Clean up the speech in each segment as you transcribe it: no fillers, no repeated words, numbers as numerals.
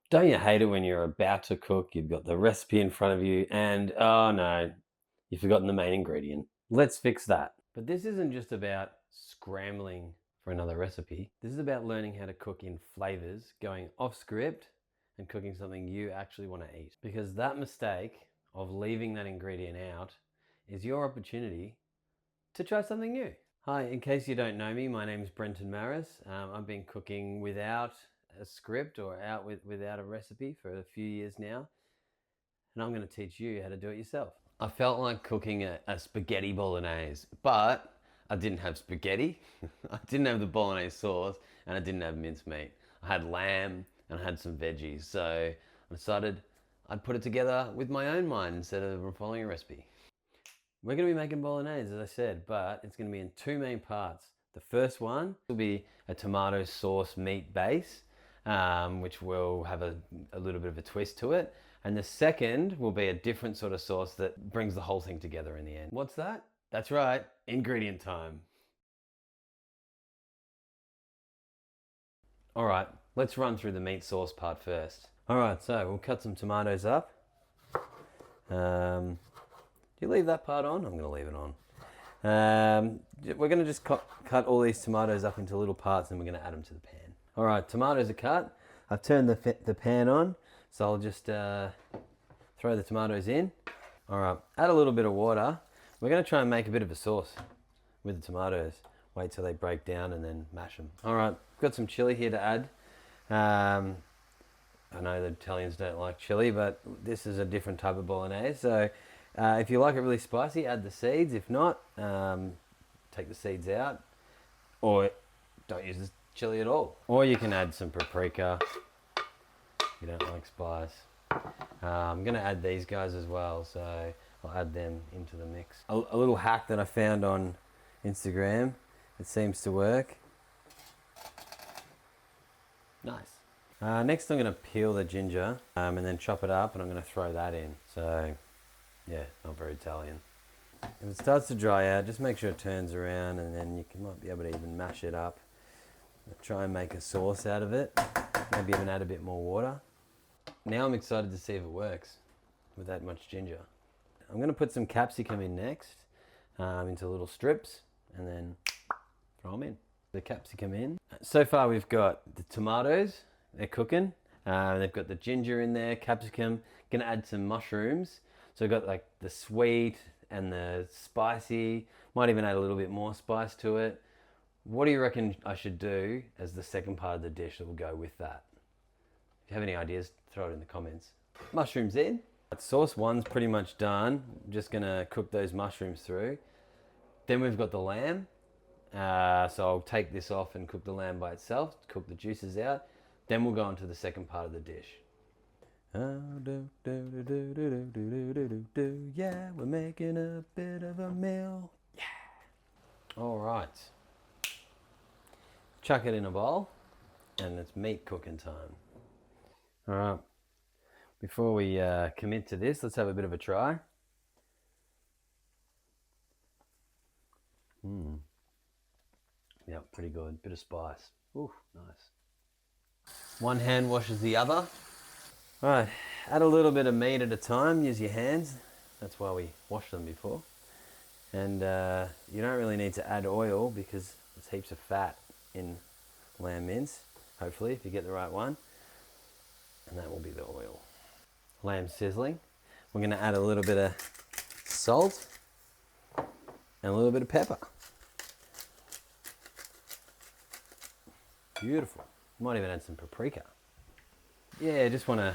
Don't you hate it when you're about to cook, you've got the recipe in front of you, and oh no, you've forgotten the main ingredient? Let's fix that. But this isn't just about scrambling for another recipe. This is about learning how to cook in flavors, going off script, and cooking something you actually want to eat. Because that mistake of leaving that ingredient out is your opportunity to try something new. Hi, in case you don't know me, my name is Brenton Maris. I've been cooking without a script or without a recipe for a few years now, and I'm going to teach you how to do it yourself. I felt like cooking a spaghetti bolognese, but I didn't have spaghetti, I didn't have the bolognese sauce, and I didn't have mincemeat. I had lamb and I had some veggies, so I decided I'd put it together with my own mind instead of following a recipe. We're going to be making bolognese, as I said, but it's going to be in two main parts. The first one will be a tomato sauce meat base, which will have a little bit of a twist to it. And the second will be a different sort of sauce that brings the whole thing together in the end. What's that? That's right, ingredient time. All right, let's run through the meat sauce part first. All right, so we'll cut some tomatoes up. Do you leave that part on? I'm going to leave it on. We're going to just cut all these tomatoes up into little parts and we're going to add them to the pan. All right, tomatoes are cut. I've turned the pan on, so I'll just throw the tomatoes in. All right, add a little bit of water. We're going to try and make a bit of a sauce with the tomatoes. Wait till they break down and then mash them. All right, got some chili here to add. I know the Italians don't like chili, but this is a different type of bolognese. So if you like it really spicy, add the seeds. If not, take the seeds out, or don't use the chili at all. Or you can add some paprika if you don't like spice. I'm going to add these guys as well, so I'll add them into the mix. A little hack that I found on Instagram. It seems to work. Nice. Next I'm going to peel the ginger and then chop it up, and I'm going to throw that in. So yeah, not very Italian. If it starts to dry out, just make sure it turns around, and then might be able to even mash it up. Try and make a sauce out of it. Maybe even add a bit more water. Now I'm excited to see if it works with that much ginger. I'm going to put some capsicum in next, into little strips, and then throw them in. The capsicum in. So far we've got the tomatoes, they're cooking. They've got the ginger in there, capsicum. Gonna add some mushrooms. So we've got like the sweet and the spicy. Might even add a little bit more spice to it. What do you reckon I should do as the second part of the dish that will go with that? If you have any ideas, throw it in the comments. Mushrooms in. Sauce one's pretty much done. I'm just gonna cook those mushrooms through. Then we've got the lamb. So I'll take this off and cook the lamb by itself, cook the juices out. Then we'll go on to the second part of the dish. Yeah, we're making a bit of a meal. Yeah. All right. Chuck it in a bowl, and it's meat cooking time. All right. Before we commit to this, let's have a bit of a try. Yeah, pretty good. Bit of spice. Ooh, nice. One hand washes the other. All right, add a little bit of meat at a time. Use your hands. That's why we washed them before. And you don't really need to add oil because there's heaps of fat in lamb mince, hopefully, if you get the right one. And that will be the oil. Lamb sizzling. We're going to add a little bit of salt and a little bit of pepper. Beautiful. Might even add some paprika. Yeah, just want to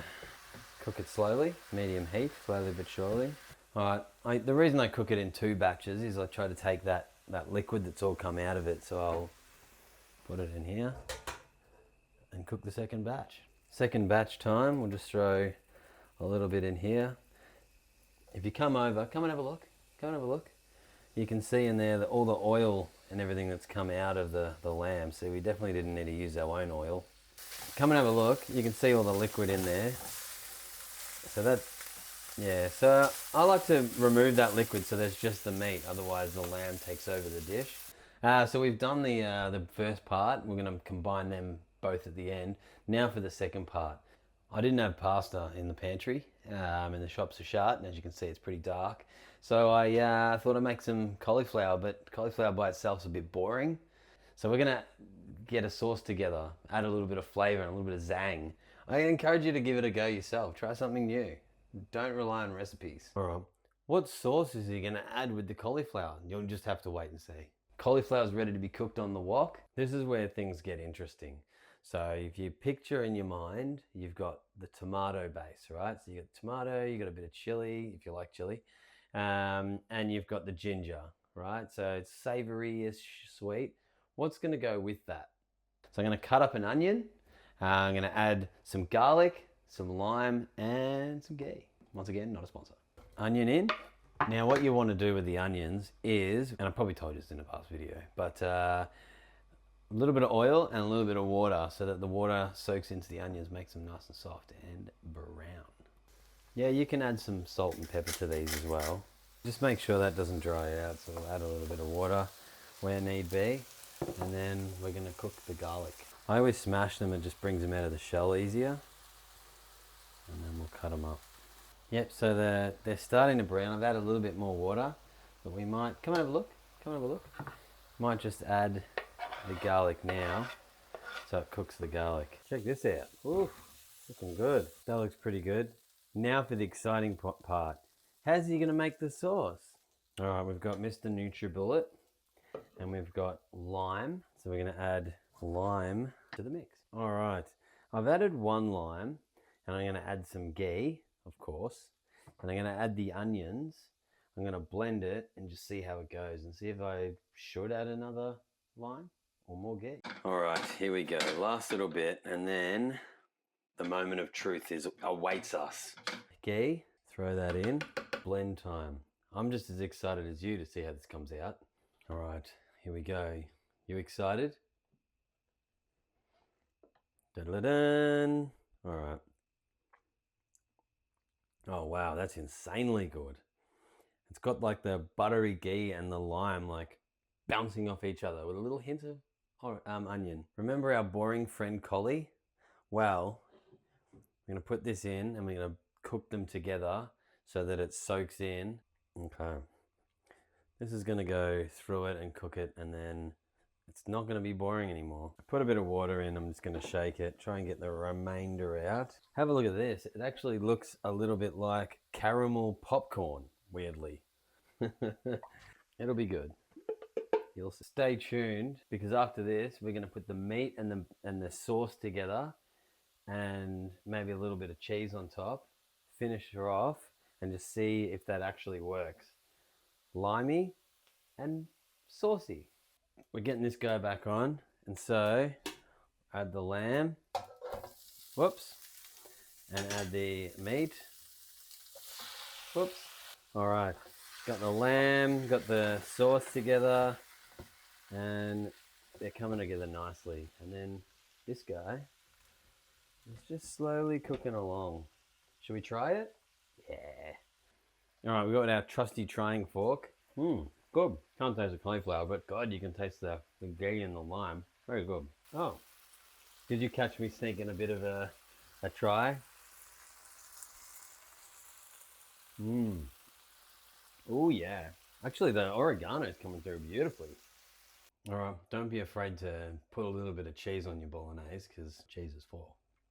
cook it slowly, medium heat, slowly but surely. All right, the reason I cook it in two batches is I try to take that liquid that's all come out of it, so I'll put it in here and cook the second batch. Second batch time, we'll just throw a little bit in here. If you come over, come and have a look. Come and have a look. You can see in there that all the oil and everything that's come out of the lamb. So we definitely didn't need to use our own oil. Come and have a look. You can see all the liquid in there. So that, yeah. So I like to remove that liquid so there's just the meat. Otherwise the lamb takes over the dish. So we've done the first part. We're going to combine them both at the end. Now for the second part. I didn't have pasta in the pantry, and the shops are shut, and as you can see, it's pretty dark. So I thought I'd make some cauliflower, but cauliflower by itself is a bit boring. So we're gonna get a sauce together, add a little bit of flavor and a little bit of zang. I encourage you to give it a go yourself. Try something new. Don't rely on recipes. All right. What sauce is he gonna add with the cauliflower? You'll just have to wait and see. Cauliflower's ready to be cooked on the wok. This is where things get interesting. So if you picture in your mind, you've got the tomato base, right? So you got tomato, you got a bit of chili, if you like chili, and you've got the ginger, right? So it's savory-ish sweet. What's gonna go with that? So I'm gonna cut up an onion. I'm gonna add some garlic, some lime, and some ghee. Once again, not a sponsor. Onion in. Now what you want to do with the onions is, and I probably told you this in a past video, but a little bit of oil and a little bit of water so that the water soaks into the onions, makes them nice and soft and brown. Yeah, you can add some salt and pepper to these as well. Just make sure that doesn't dry out, so we'll add a little bit of water where need be, and then we're gonna cook the garlic. I always smash them, it just brings them out of the shell easier, and then we'll cut them up. Yep, so they're starting to brown. I've added a little bit more water, but we might, come and have a look, come and have a look. Might just add the garlic now, so it cooks the garlic. Check this out. Ooh, looking good. That looks pretty good. Now for the exciting part. How's he gonna make the sauce? All right, we've got Mr. NutriBullet, and we've got lime. So we're gonna add lime to the mix. All right, I've added one lime, and I'm gonna add some ghee, of course, and I'm gonna add the onions. I'm gonna blend it and just see how it goes and see if I should add another lime or more ghee. All right, here we go. Last little bit, and then the moment of truth awaits us. Ghee, throw that in. Blend time. I'm just as excited as you to see how this comes out. All right, here we go. You excited? Da-da-dun. All right. Oh wow, that's insanely good. It's got like the buttery ghee and the lime like bouncing off each other with a little hint of onion. Remember our boring friend Collie? Well, I'm gonna put this in and we're gonna cook them together so that it soaks in. Okay. This is gonna go through it and cook it, and then it's not gonna be boring anymore. I put a bit of water in, I'm just gonna shake it, try and get the remainder out. Have a look at this. It actually looks a little bit like caramel popcorn, weirdly. It'll be good. You'll stay tuned, because after this, we're gonna put the meat and the sauce together, and maybe a little bit of cheese on top, finish her off, and just see if that actually works. Limey and saucy. We're getting this guy back on, and so add the lamb, whoops, and add the meat, whoops. All right, got the lamb, got the sauce together, and they're coming together nicely. And then this guy is just slowly cooking along. Should we try it? Yeah. All right, we've got our trusty trying fork. Good. Can't taste the cauliflower, but God, you can taste the ghee and the lime. Very good. Oh, did you catch me sneaking a bit of a try? Oh yeah. Actually, the oregano is coming through beautifully. All right, don't be afraid to put a little bit of cheese on your bolognese, because cheese is for.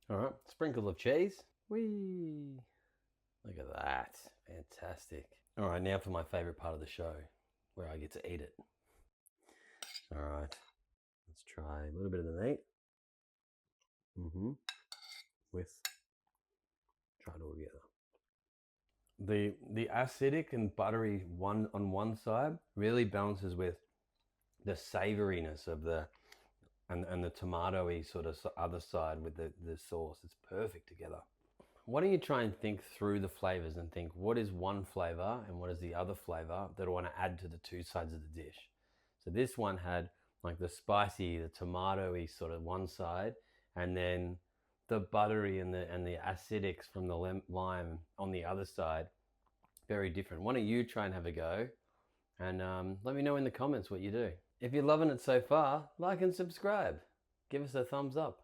All right, sprinkle of cheese. Whee! Look at that. Fantastic. All right, now for my favorite part of the show, where I get to eat it. All right, let's try a little bit of the meat. Try it all together. The acidic and buttery one on one side really balances with the savoriness of the and the tomatoey sort of other side with the sauce. It's perfect together. Why don't you try and think through the flavors and think, what is one flavor and what is the other flavor that I want to add to the two sides of the dish? So this one had like the spicy, the tomatoey sort of one side, and then the buttery and the acidics from the lime on the other side. Very different. Why don't you try and have a go, and let me know in the comments what you do. If you're loving it so far, like and subscribe. Give us a thumbs up.